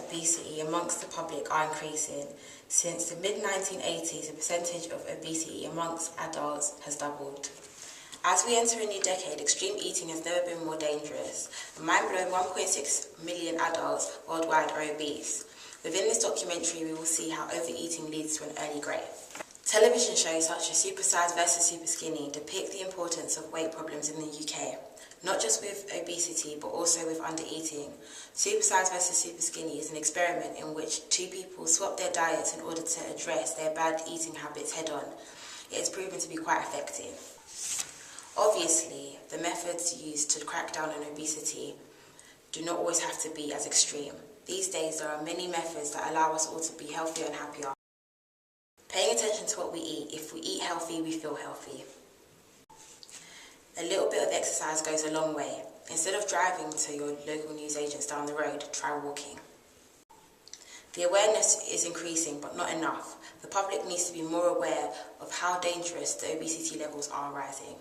obesity amongst the public are increasing. Since the mid-1980s, the percentage of obesity amongst adults has doubled. As we enter a new decade, extreme eating has never been more dangerous. A mind-blowing 1.6 million adults worldwide are obese. Within this documentary, we will see how overeating leads to an early grave. Television shows such as Super Size vs Super Skinny depict the importance of weight problems in the UK, not just with obesity but also with undereating. Super Size vs Super Skinny is an experiment in which two people swap their diets in order to address their bad eating habits head-on. It has proven to be quite effective. Obviously, the methods used to crack down on obesity do not always have to be as extreme. These days, there are many methods that allow us all to be healthier and happier. Paying attention to what we eat. If we eat healthy, we feel healthy. A little bit of exercise goes a long way. Instead of driving to your local newsagents down the road, try walking. The awareness is increasing, but not enough. The public needs to be more aware of how dangerous the obesity levels are rising.